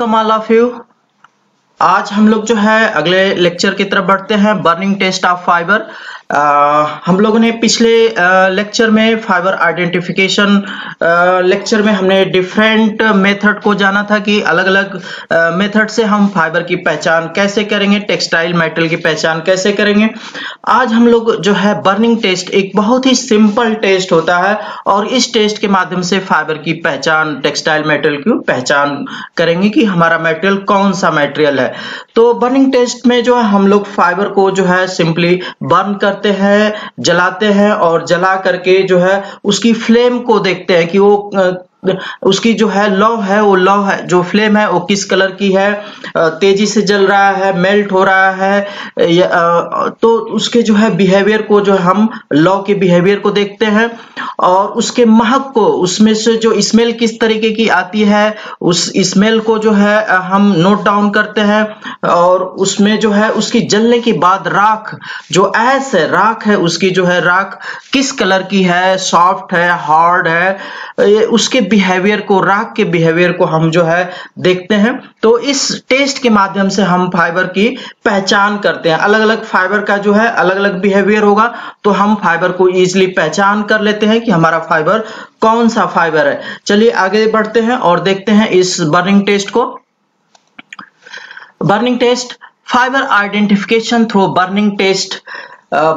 Welcome all of you. आज हम लोग जो है अगले लेक्चर की तरफ बढ़ते हैं, बर्निंग टेस्ट ऑफ फाइबर। हम लोगों ने पिछले लेक्चर में फाइबर आइडेंटिफिकेशन लेक्चर में हमने डिफरेंट मेथड को जाना था कि अलग अलग मेथड से हम फाइबर की पहचान कैसे करेंगे, टेक्सटाइल मेटेरियल की पहचान कैसे करेंगे। आज हम लोग जो है बर्निंग टेस्ट, एक बहुत ही सिंपल टेस्ट होता है और इस टेस्ट के माध्यम से फाइबर की पहचान, टेक्सटाइल मेटेरियल की पहचान करेंगे कि हमारा मटेरियल कौन सा मटेरियल है। तो बर्निंग टेस्ट में जो है हम लोग फाइबर को जो है सिंपली बर्न करते हैं, जलाते हैं और जला करके जो है उसकी फ्लेम को देखते हैं कि वो उसकी जो है लौ है, वो लौ है, जो फ्लेम है वो किस कलर की है, तेजी से जल रहा है, मेल्ट हो रहा है, तो उसके जो है बिहेवियर को, जो हम लौ के बिहेवियर को देखते हैं और उसके महक को, उसमें से जो स्मेल किस तरीके की आती है उस स्मेल को जो है हम नोट डाउन करते हैं और उसमें जो है उसकी जलने के बाद राख, जो ऐश है, राख है, उसकी जो है राख किस कलर की है, सॉफ्ट है, हार्ड है, उसके बिहेवियर को, राख के बिहेवियर को हम जो है देखते हैं। तो इस टेस्ट के माध्यम से हम फाइबर की पहचान करते हैं। अलग अलग फाइबर का जो है अलग अलग बिहेवियर होगा तो हम फाइबर को इजीली पहचान कर लेते हैं कि हमारा फाइबर कौन सा फाइबर है। चलिए आगे बढ़ते हैं और देखते हैं इस बर्निंग टेस्ट को। Burning test, fibre identification through burning test.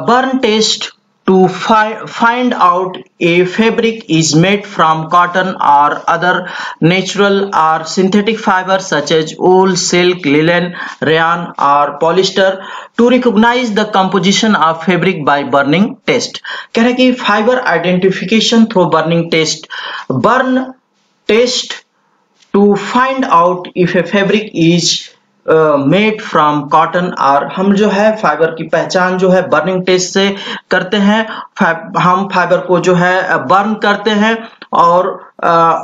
burn test to find out a fabric is made from cotton or other natural or synthetic fibers such as wool, silk, linen, rayon or polyester to recognize the composition of fabric by burning test। कह रहे कि fibre identification through burning test, burn test to find out if a fabric is made from cotton, और हम जो है fibre की पहचान जो है बर्निंग टेस्ट से करते हैं। हम फाइबर को जो है बर्न करते हैं और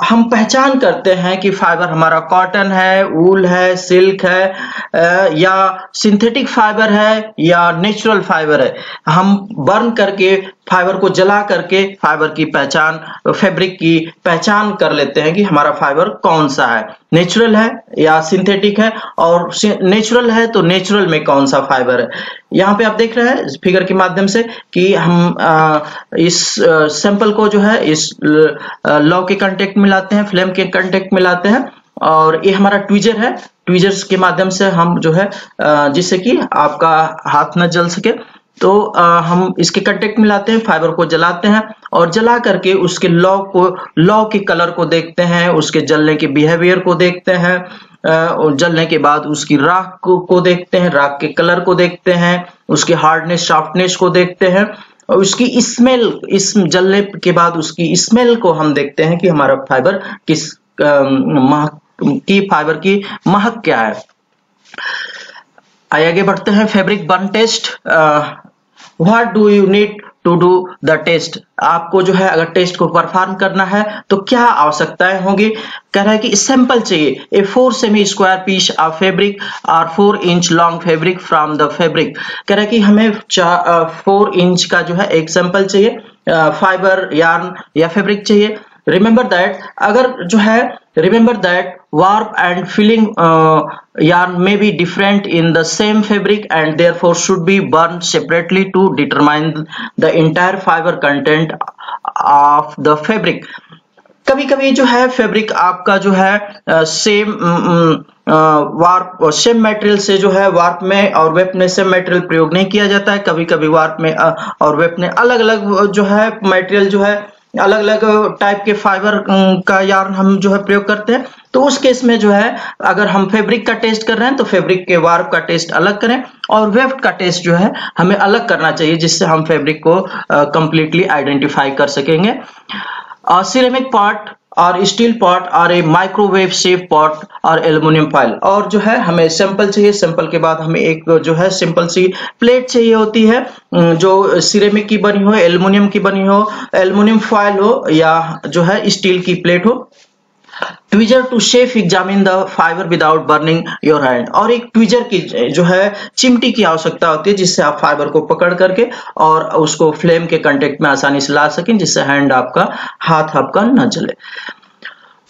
हम पहचान करते हैं कि फाइबर हमारा कॉटन है, वूल है, सिल्क है या सिंथेटिक फाइबर है या नेचुरल फाइबर है। हम बर्न करके, फाइबर को जला करके फाइबर की पहचान, फैब्रिक की पहचान कर लेते हैं कि हमारा फाइबर कौन सा है, नेचुरल है या सिंथेटिक है, और नेचुरल है तो नेचुरल में कौन सा फाइबर है। यहाँ पे आप देख रहे हैं फिगर के माध्यम से कि हम इस सैंपल को जो है इस लौ के कांटेक्ट में लाते हैं, फ्लेम के कांटेक्ट में लाते हैं और ये हमारा ट्वीजर है। ट्वीजर्स के माध्यम से हम जो है जिससे कि आपका हाथ न जल सके तो हम इसके कांटेक्ट में लाते हैं, फाइबर को जलाते हैं और जला करके उसके लौ के कलर को देखते हैं, उसके जलने के बिहेवियर को देखते हैं और जलने के बाद उसकी राख को देखते हैं, राख के कलर को देखते हैं, उसकी हार्डनेस, सॉफ्टनेस को देखते हैं और उसकी स्मेल, इस जलने के बाद उसकी स्मेल को हम देखते हैं कि हमारा फाइबर किस महक की, फाइबर की महक क्या है। आगे बढ़ते हैं। Fabric burn test, what do you need to do the test. आपको जो है अगर टेस्ट को परफॉर्म करना है तो क्या आवश्यकताएं होंगी। कह रहा है कि सैंपल चाहिए, a 4 semi square piece of fabric और 4 inch long fabric from the fabric. कह रहा है कि हमें 4 इंच का जो है एक सैंपल चाहिए, फाइबर, यार्न या फैब्रिक चाहिए। रिमेंबर दैट, अगर जो है remember that warp and filling yarn may be different in the same fabric and therefore should be burned separately to determine the entire fiber content of the fabric। कभी कभी जो है fabric आपका जो है सेम वार्प और same material से जो है वार्प में और वेब में सेम मटेरियल प्रयोग नहीं किया जाता है। कभी कभी वार्प में और वेब में अलग अलग जो है मटेरियल जो है अलग अलग टाइप के फाइबर का यार्न हम जो है प्रयोग करते हैं। तो उस केस में जो है अगर हम फैब्रिक का टेस्ट कर रहे हैं तो फैब्रिक के वार्प का टेस्ट अलग करें और वेफ्ट का टेस्ट जो है हमें अलग करना चाहिए, जिससे हम फैब्रिक को कंप्लीटली आइडेंटिफाई कर सकेंगे। सिरेमिक पॉट और स्टील पॉट और ए माइक्रोवेव सेफ पॉट और एल्युमिनियम फॉइल, और जो है हमें सैंपल चाहिए। सैंपल के बाद हमें एक जो है सिंपल सी प्लेट चाहिए होती है जो सिरेमिक की बनी हो, एल्युमिनियम की बनी हो, एल्युमिनियम फॉइल हो या जो है स्टील की प्लेट हो। Tweezer to safe examine the fibre without burning your hand, और एक ट्वीजर की जो है चिमटी की आवश्यकता होती है जिससे आप फाइबर को पकड़ करके और उसको फ्लेम के कांटेक्ट में आसानी से ला सकें, जिससे हैंड आपका, हाथ आपका न जले।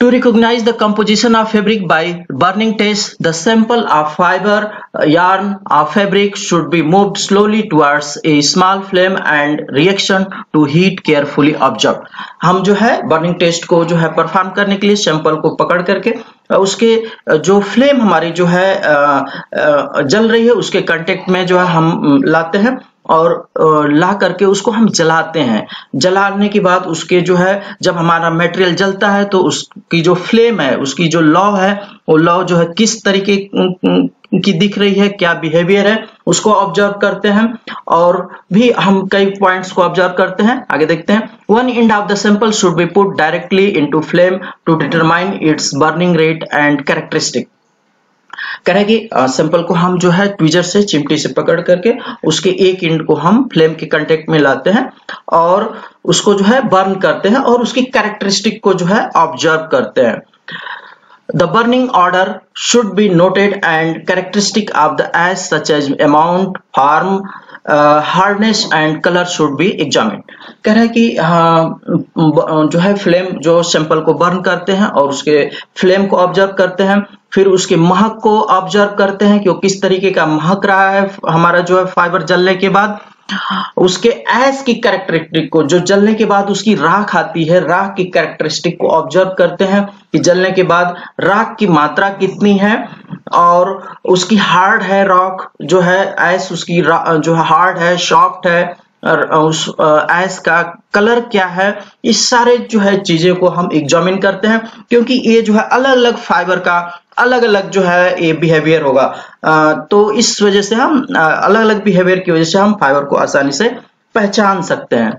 To recognize the composition of fabric by burning test, the sample of fiber, yarn or fabric should be moved slowly towards a small flame and reaction to heat carefully observed. हम जो है burning test को जो है perform करने के लिए sample को पकड़ करके उसके जो फ्लेम हमारी जो है जल रही है उसके कांटेक्ट में जो है हम लाते हैं और ला करके उसको हम जलाते हैं। जलाने के बाद उसके जो है जब हमारा मटेरियल जलता है तो उसकी जो फ्लेम है, उसकी जो लौ है, वो लौ जो है किस तरीके की दिख रही है, क्या बिहेवियर है, उसको ऑब्जर्व करते हैं। और भी हम कई पॉइंट्स को ऑब्जर्व करते हैं। आगे देखते हैं। One end of the sample should be put directly into flame to determine its burning rate and characteristic. करेंगे सैंपल को हम जो है ट्वीजर से, चिमटी से पकड़ करके उसके एक एंड को हम फ्लेम के कांटेक्ट में लाते हैं और उसको जो है बर्न करते हैं और उसकी कैरेक्टरिस्टिक को जो है ऑब्जर्व करते हैं। The burning order should be noted and characteristic of the ash such as amount, form, hardness and color should be examined। कह रहा है कि जो है फ्लेम जो सैंपल को बर्न करते हैं और उसके फ्लेम को ऑब्जर्व करते हैं, फिर उसके महक को ऑब्जर्व करते हैं कि वो किस तरीके का महक रहा है हमारा जो है फाइबर जलने के बाद। उसके ऐश की कैरेक्टरिस्टिक को, जो जलने के बाद उसकी राख आती है, राख की कैरेक्टरिस्टिक को ऑब्जर्व करते हैं कि जलने के बाद राख की मात्रा कितनी है और उसकी हार्ड है रॉक जो है ऐश, उसकी जो है हार्ड है, सॉफ्ट है, और उस ऐश का कलर क्या है। इस सारे जो है चीजें को हम एग्जामिन करते हैं क्योंकि ये जो है अलग अलग फाइबर का अलग अलग जो है ये बिहेवियर होगा। तो इस वजह से हम अलग अलग बिहेवियर की वजह से हम फाइबर को आसानी से पहचान सकते हैं।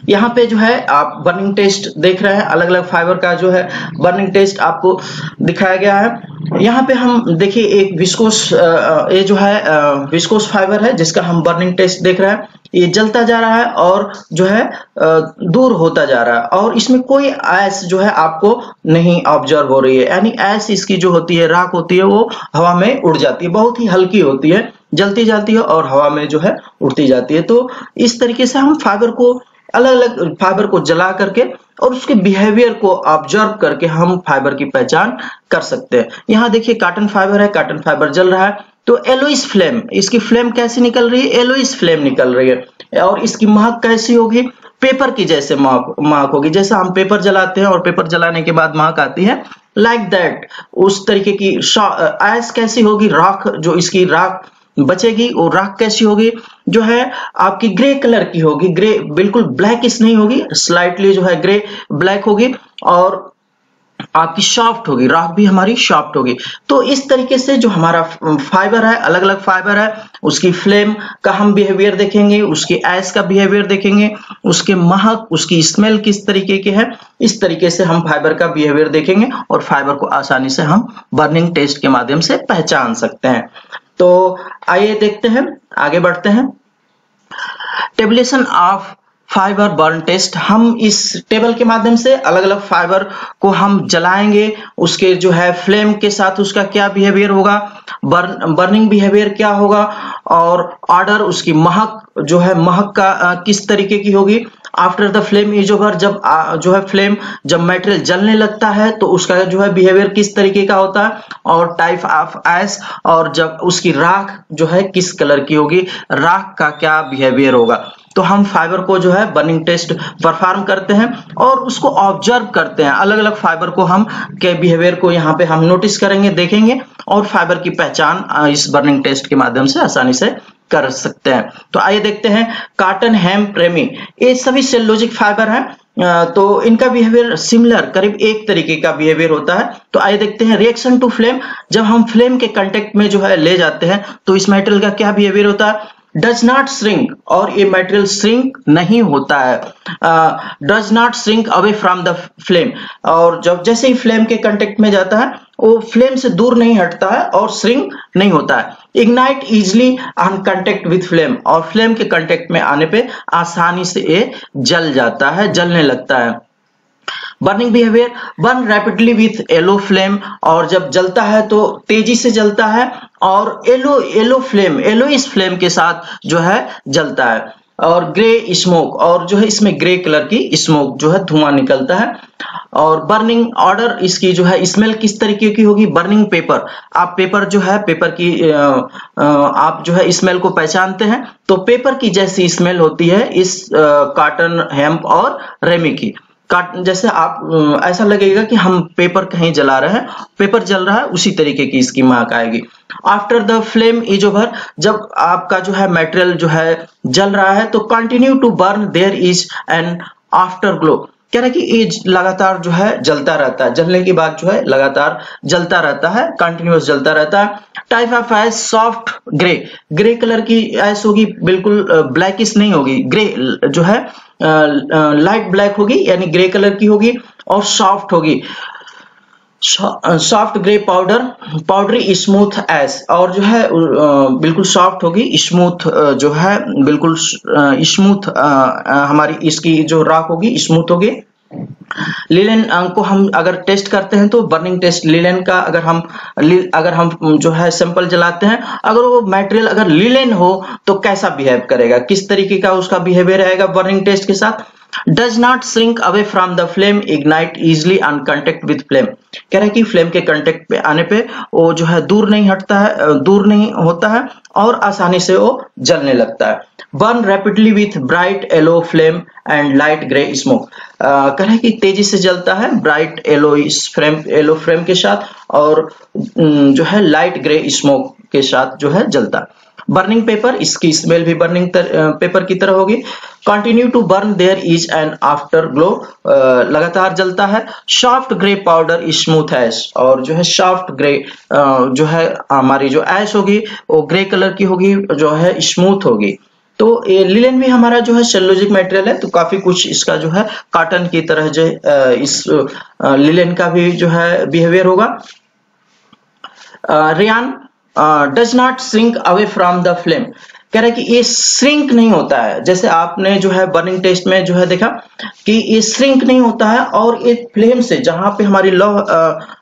यहाँ पे जो है आप बर्निंग टेस्ट देख रहे हैं, अलग अलग फाइबर का जो है बर्निंग टेस्ट आपको दिखाया गया है। यहाँ पे हम देखिए एक विस्कोस, ये जो है विस्कोस फाइबर है जिसका हम बर्निंग टेस्ट देख रहे हैं। ये जलता जा रहा है और जो है दूर होता जा रहा है और इसमें कोई ऐश जो है आपको नहीं ऑब्जर्व हो रही है, यानी ऐश इसकी जो होती है, राख होती है, वो हवा में उड़ जाती है, बहुत ही हल्की होती है, जलती जाती है और हवा में जो है उड़ती जाती है। तो इस तरीके से हम फाइबर को, अलग अलग फाइबर को जला करके और उसके बिहेवियर को ऑब्जर्व करके हम फाइबर की पहचान कर सकते हैं। यहाँ देखिए कॉटन फाइबर है, कॉटन फाइबर जल रहा है तो एलोइस फ्लेम, इसकी फ्लेम कैसी निकल रही है, एलोइस फ्लेम निकल रही है। और इसकी महक कैसी होगी, पेपर की जैसे महक होगी। जैसे हम पेपर जलाते हैं और पेपर जलाने के बाद महक आती है, लाइक दैट उस तरीके की ऐश कैसी होगी, राख जो इसकी राख बचेगी वो राख कैसी होगी, जो है आपकी ग्रे कलर की होगी, ग्रे बिल्कुल ब्लैकिश नहीं होगी, स्लाइटली जो है ग्रे ब्लैक होगी और आपकी सॉफ्ट होगी, राख भी हमारी सॉफ्ट होगी। तो इस तरीके से जो हमारा फाइबर है, अलग अलग फाइबर है, उसकी फ्लेम का हम बिहेवियर देखेंगे, उसकी ऐश का बिहेवियर देखेंगे, उसके महक, उसकी स्मेल किस तरीके की है, इस tरीके से हम फाइबर का बिहेवियर देखेंगे और फाइबर को आसानी से हम बर्निंग टेस्ट के माध्यम से पहचान सकते हैं। तो आइए देखते हैं, आगे बढ़ते हैं। Tabulation of fibre burn test, हम इस टेबल के माध्यम से अलग अलग फाइबर को हम जलाएंगे, उसके जो है फ्लेम के साथ उसका क्या बिहेवियर होगा, बर्निंग बिहेवियर क्या होगा और ऑर्डर, उसकी महक जो है, महक का किस तरीके की होगी। After the flame is over, जब जो है फ्लेम, जब मटेरियल जलने लगता है तो उसका जो है बिहेवियर किस तरीके का होता है और टाइप ऑफ ऐश, और जब उसकी राख जो है किस कलर की होगी, राख का क्या बिहेवियर होगा। तो हम फाइबर को जो है बर्निंग टेस्ट परफॉर्म करते हैं और उसको ऑब्जर्व करते हैं, अलग अलग फाइबर को हम के बिहेवियर को यहाँ पे हम नोटिस करेंगे, देखेंगे और फाइबर की पहचान इस बर्निंग टेस्ट के माध्यम से आसानी से कर सकते हैं। तो आइए देखते हैं कॉटन, हेम्प, रेमी, ये सभी सेलुलोजिक फाइबर हैं। तो इनका बिहेवियर सिमिलर, करीब एक तरीके का बिहेवियर होता है। तो आइए देखते हैं रिएक्शन टू फ्लेम, जब हम फ्लेम के कांटेक्ट में जो है ले जाते हैं तो इस मटेरियल का क्या बिहेवियर होता है, डज नॉट श्रिंक, और ये मटेरियल श्रिंक नहीं होता है, does not shrink away from the flame, और जब जैसे ही फ्लेम के कांटेक्ट में जाता है वो फ्लेम से दूर नहीं हटता है और श्रिंक नहीं होता है। Ignite easily on contact with flame, और फ्लेम के कांटेक्ट में आने पे आसानी से ये जल जाता है, जलने लगता है। Burning behaviour, burn rapidly with yellow flame, और जब जलता है तो तेजी से जलता है और येलो फ्लेम, येलोइश फ्लेम के साथ जो है जलता है। और ग्रे स्मोक, और जो है इसमें ग्रे कलर की स्मोक जो है धुआं निकलता है। और बर्निंग ऑर्डर, इसकी जो है स्मेल किस तरीके की होगी, बर्निंग पेपर, आप पेपर जो है पेपर की आप जो है स्मेल को पहचानते हैं, तो पेपर की जैसी स्मेल होती है इस कॉटन, हेम्प और रेमी की। जैसे आप ऐसा लगेगा कि हम पेपर कहीं जला रहे हैं, पेपर जल रहा है, उसी तरीके की इसकी महक आएगी। After the flame is over, जब आपका जो है मटेरियल जो है जल रहा है, तो continue to burn, there is an afterglow, कह रहा है कि ये लगातार जो है जलता रहता है, जलने के बाद जो है लगातार जलता रहता है, कंटिन्यूअस जलता रहता है। Type of ash soft grey, grey colour की ऐश होगी, बिल्कुल ब्लैकिश नहीं होगी, ग्रे जो है लाइट ब्लैक होगी, यानी ग्रे कलर की होगी, और सॉफ्ट होगी, soft grey powder, powdery smooth ash, और जो है बिल्कुल सॉफ्ट होगी, स्मूथ जो है बिल्कुल स्मूथ, हमारी इसकी जो राख होगी स्मूथ होगी। लिलेन को हम अगर टेस्ट करते हैं तो बर्निंग टेस्ट लिलेन का, अगर हम जो है सैंपल जलाते हैं, अगर वो मटेरियल अगर लिलेन हो तो कैसा बिहेव करेगा, किस तरीके का उसका बिहेवियर रहेगा बर्निंग टेस्ट के साथ। Does not shrink away from the flame, ignite easily on contact with flame, कह रहा है कि फ्लेम के कांटेक्ट पे आने पे वो जो है दूर नहीं हटता है, दूर नहीं होता है, और आसानी से वो जलने लगता है। Burn rapidly with bright yellow flame and light grey smoke, कह रहा है कि तेजी से जलता है ब्राइट येलो फ्लेम के साथ, और जो है लाइट ग्रे स्मोक के साथ जो है जलता है। बर्निंग पेपर, इसकी स्मेल भी बर्निंग पेपर की तरह होगी। Continue to burn, there is an afterglow, लगातार जलता है। Soft grey powder smooth ash, और जो है सॉफ्ट ग्रे जो है हमारी जो ऐश होगी वो ग्रे कलर की होगी, जो है स्मूथ होगी। तो ये लिलेन भी हमारा जो है सेल्यूलोजिक मटेरियल है, तो काफी कुछ इसका जो है कॉटन की तरह जो इस लिलेन का भी जो है बिहेवियर होगा। Rayon does not shrink away from the flame, कह रहा है कि ये श्रिंक नहीं होता है, जैसे आपने जो है बर्निंग टेस्ट में जो है देखा कि ये श्रिंक नहीं होता है, और ये फ्लेम से जहां पे हमारी लौ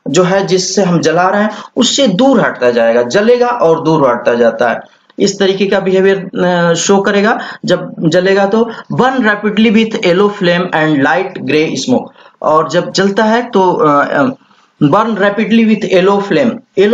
जो है जिससे हम जला रहे हैं उससे दूर हटता जाएगा, जलेगा और दूर हटता जाता है, इस तरीके का बिहेवियर शो करेगा जब जलेगा। तो burn rapidly with yellow flame and light grey smoke, और जब जलता है तो burn rapidly with yellow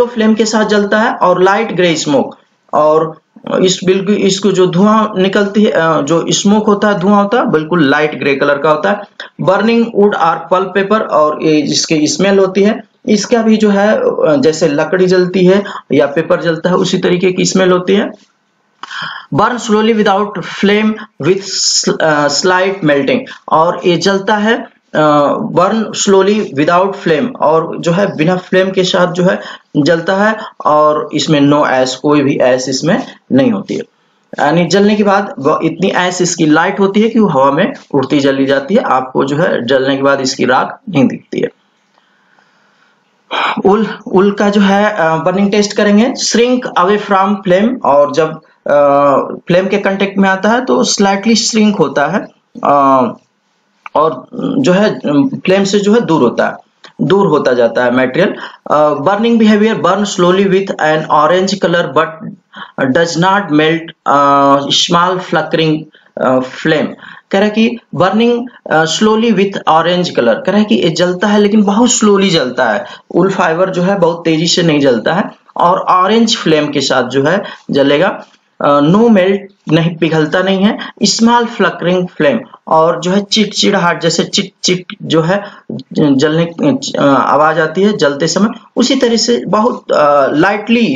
flame के साथ जलता है, और लाइट ग्रे स्मोक, और बिल्कुल इसको जो धुआं निकलती है, जो स्मोक होता है, धुआं होता है, बिल्कुल लाइट ग्रे कलर का होता है। बर्निंग वुड और पल्प पेपर, और ये जिसकी स्मेल होती है इसका भी जो है जैसे लकड़ी जलती है या पेपर जलता है उसी तरीके की स्मेल होती है। Burn slowly without flame with slight melting, और ये जलता है बर्न स्लोली विदाउट फ्लेम, और जो है बिना फ्लेम के साथ जो है जलता है, और इसमें नो ऐश, कोई भी ऐश इसमें नहीं होती है, यानी जलने के बाद इतनी ऐश इसकी लाइट होती है कि वो हवा में उड़ती चली जाती है, आपको जो है जलने के बाद इसकी राख नहीं दिखती है। उल का जो है बर्निंग टेस्ट करेंगे। श्रिंक अवे फ्रॉम फ्लेम, और जब फ्लेम के कांटेक्ट में आता है तो स्लाइटली श्रिंक होता है, और जो है फ्लेम से जो है दूर होता जाता है material. Burning behaviour, burn slowly with an orange colour but does not melt, small flickering flame, कह रहा है कि burning slowly with orange colour, कह रहा है कि ये जलता है लेकिन बहुत स्लोली जलता है, उल फाइबर जो है बहुत तेजी से नहीं जलता है, और ऑरेंज फ्लेम के साथ जो है जलेगा। नो मेल्ट, नहीं पिघलता नहीं है। स्मॉल फ्लकरिंग फ्लेम, और जो है चिड़चिड़ाहट, जैसे चिट चिट जो है जलने आवाज आती है जलते समय, उसी तरह से बहुत लाइटली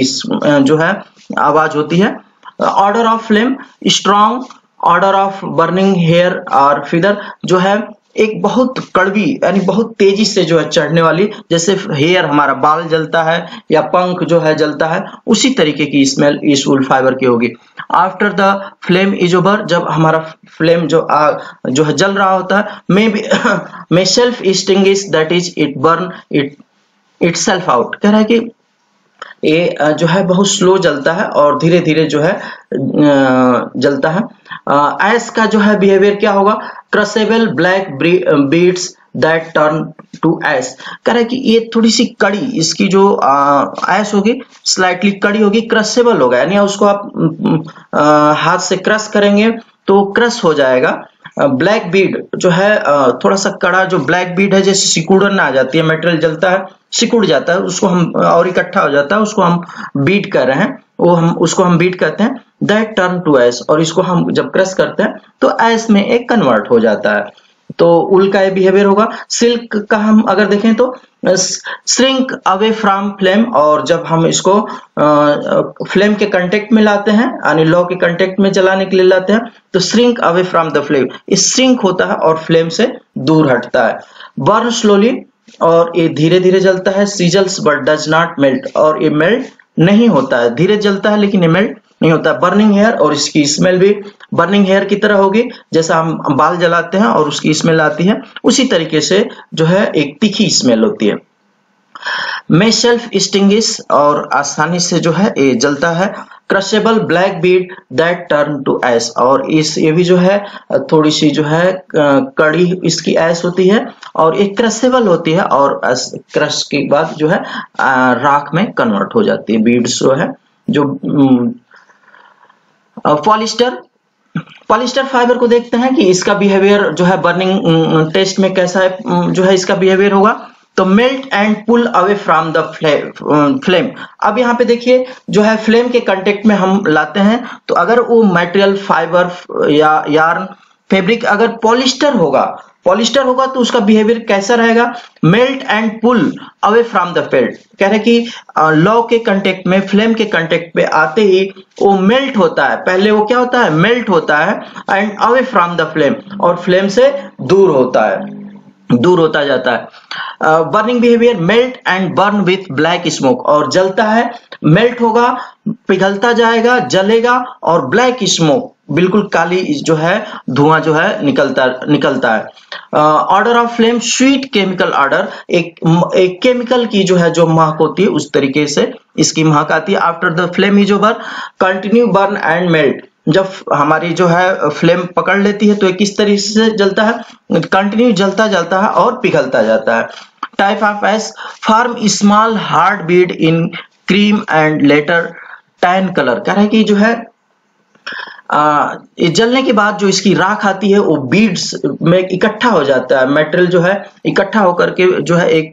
जो है आवाज होती है। Order of flame, strong order of burning hair और फिदर, जो है एक बहुत कड़वी यानी बहुत तेजी से जो है चढ़ने वाली, जैसे हेयर हमारा बाल जलता है या पंख जो है जलता है, उसी तरीके की स्मेल इस वूल फाइबर की होगी। After the flame is over, जब हमारा फ्लेम जो है जल रहा होता है, may self extinguish, that is it burn itself out, कह रहा है कि ये जो है बहुत स्लो जलता है और धीरे धीरे जो है जलता है। ऐश का जो है बिहेवियर क्या होगा, crushable black beads that turn to ash, कह रहा है कि ये थोड़ी सी कड़ी, इसकी जो ऐश होगी स्लाइटली कड़ी होगी, क्रशेबल होगा, यानी उसको आप हाथ से क्रश करेंगे तो क्रश हो जाएगा। ब्लैक बीड जो है थोड़ा सा कड़ा, जो ब्लैक बीड है जैसे सिकुड़न आ जाती है, मटेरियल जलता है सिकुड़ जाता है, उसको हम और इकट्ठा हो जाता है, उसको हम बीट कर रहे हैं, वो हम उसको हम बीट करते हैं, दैट टर्न टू एश, और इसको हम जब क्रश करते हैं तो एश में एक कन्वर्ट हो जाता है। तो उल का ये बिहेवियर होगा। सिल्क का हम अगर देखें तो श्रिंक अवे फ्रॉम फ्लेम, और जब हम इसको फ्लेम के कांटेक्ट में लाते हैं यानी लौ के कांटेक्ट में जलाने के लिए लाते हैं तो shrink away from the flame, इस श्रिंक होता है और फ्लेम से दूर हटता है। बर्न स्लोली, और ये धीरे धीरे जलता है। सीजल्स बट डज नॉट मेल्ट, और ये मेल्ट नहीं होता है, धीरे जलता है लेकिन ये मेल्ट नहीं होता। बर्निंग हेयर, और इसकी स्मेल भी बर्निंग हेयर की तरह होगी, जैसा हम बाल जलाते हैं और उसकी स्मेल आती है उसी तरीके से जो है एक तीखी स्मेल होती है। में सेल्फ स्टिंगिश, और आसानी से जो है ये जलता है। Crushable black bead that turn to ash, और ये भी जो है थोड़ी सी जो है कड़ी इसकी ऐश होती है, और एक क्रशेबल होती है, और क्रश के बाद जो है राख में कन्वर्ट हो जाती है बीड्स जो है। जो पॉलिस्टर फाइबर को देखते हैं कि इसका बिहेवियर जो है बर्निंग टेस्ट में कैसा है, जो है इसका बिहेवियर होगा। तो melt and pull away from the flame. अब यहाँ पे देखिए जो है फ्लेम के कांटेक्ट में हम लाते हैं, तो अगर वो मटेरियल फाइबर या यार्न फैब्रिक अगर पॉलिस्टर होगा तो उसका बिहेवियर कैसा रहेगा? Melt and pull away from the felt. कह रहे कि लौ के कांटेक्ट में, फ्लेम के कांटेक्ट पे आते ही वो मेल्ट होता है, पहले वो क्या होता है? मेल्ट होता है, and away from the flame, और फ्लेम से दूर होता जाता है। Burning behaviour, melt and burn with black smoke, और जलता है, मेल्ट होगा, पिघलता जाएगा, जलेगा, और ब्लैक स्मोक बिल्कुल काली जो है धुआं जो है निकलता है। Order of flame, sweet chemical order, एक केमिकल की जो है जो महक होती है उस तरीके से इसकी महक आती है। After the flame is over, continue burn and melt, जब हमारी जो है फ्लेम पकड़ लेती है तो किस तरीके से जलता है? कंटिन्यू जलता है और पिघलता जाता है। Type of ash, form small hard bead in cream and later tan colour. कह रहा है कि जो है जलने के बाद जो इसकी राख आती है वो बीड्स में इकट्ठा हो जाता है, मटेरियल जो है इकट्ठा होकर के जो है एक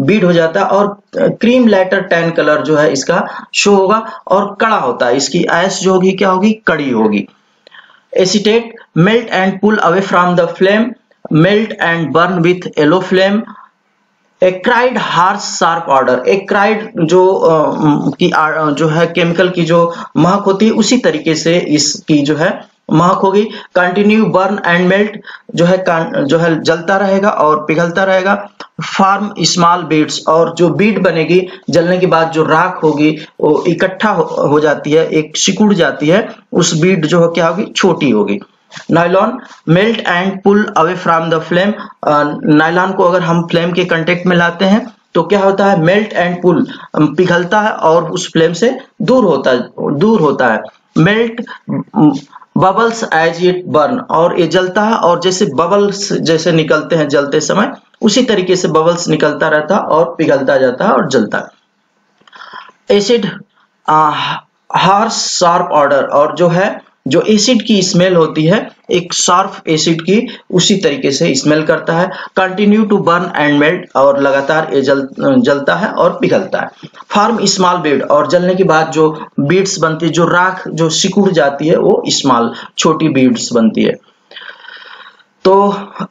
बीड हो जाता है, और क्रीम लेटर टैन कलर जो है इसका शो होगा, और कड़ा होता है, इसकी ऐश जो होगी क्या होगी? कड़ी होगी। Acetate, melt and pull away from the flame, melt and burn with yellow flame. Acrid harsh sharp odour, acrid जो है केमिकल की जो महक होती है उसी तरीके से इसकी जो है महक होगी। कंटिन्यू बर्न एंड मेल्ट, जो है जलता रहेगा और पिघलता रहेगा। फॉर्म स्मॉल बीड्स, और जो बीड बनेगी जलने के बाद जो राख होगी वो इकट्ठा हो जाती है, एक सिकुड़ जाती है, उस बीड जो क्या होगी? छोटी होगी। Nylon, melt and pull away from the flame, nylon को अगर हम फ्लेम के कांटेक्ट में लाते हैं तो क्या होता है? मेल्ट एंड पुल, पिघलता है और उस फ्लेम से दूर होता है। Melt, bubbles as it burn, और ये जलता है और जैसे बबल्स जैसे निकलते हैं जलते समय उसी तरीके से बबल्स निकलता रहता है और पिघलता जाता है और जलता है। एसिड, हार्श शार्प ऑर्डर, और जो एसिड की स्मेल होती है एक शार्प एसिड की उसी तरीके से स्मेल करता है। Continue to burn and melt, और लगातार ये जलता है और पिघलता है। फॉर्म स्मॉल बीड, और जलने के बाद जो बीड्स बनती है, जो राख जो सिकुड़ जाती है वो स्मॉल छोटी बीड्स बनती है। तो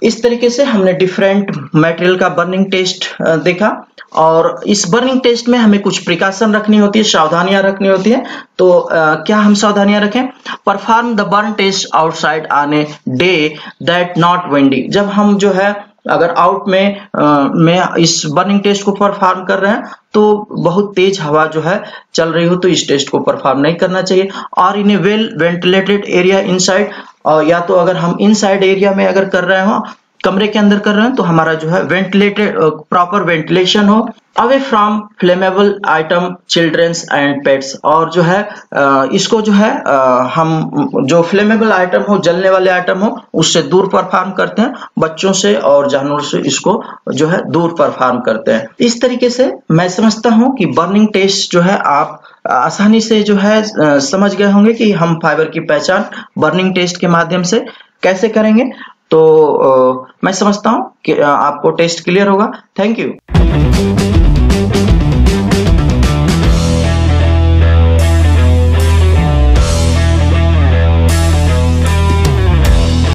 इस तरीके से हमने डिफरेंट मटेरियल का बर्निंग टेस्ट देखा, और इस बर्निंग टेस्ट में हमें कुछ प्रिकॉशन रखनी होती है, सावधानियां रखनी होती है। तो क्या हम सावधानियां रखें? Perform the burn test outside on a day that not windy, जब हम जो है अगर आउट में इस बर्निंग टेस्ट को परफॉर्म कर रहे हैं तो बहुत तेज हवा जो है चल रही हो तो इस टेस्ट को परफॉर्म नहीं करना चाहिए। और इन ए वेल वेंटिलेटेड एरिया इनसाइड, और या तो अगर हम इनसाइड एरिया में अगर कर रहे हो, कमरे के अंदर कर रहे हैं, तो हमारा जो है वेंटिलेटेड प्रॉपर वेंटिलेशन हो। Away from flammable item children's and pets, और जो है इसको जो है हम जो फ्लेमेबल आइटम हो, जलने वाले आइटम हो, उससे दूर परफॉर्म करते हैं, बच्चों से और जानवरों से इसको जो है दूर परफॉर्म करते हैं। इस तरीके से मैं समझता हूं कि बर्निंग टेस्ट जो है आप आसानी से जो है समझ गए होंगे कि हम फाइबर की पहचान बर्निंग टेस्ट के माध्यम से कैसे करेंगे। तो मैं समझता हूँ कि आपको टेस्ट क्लियर होगा। Thank you.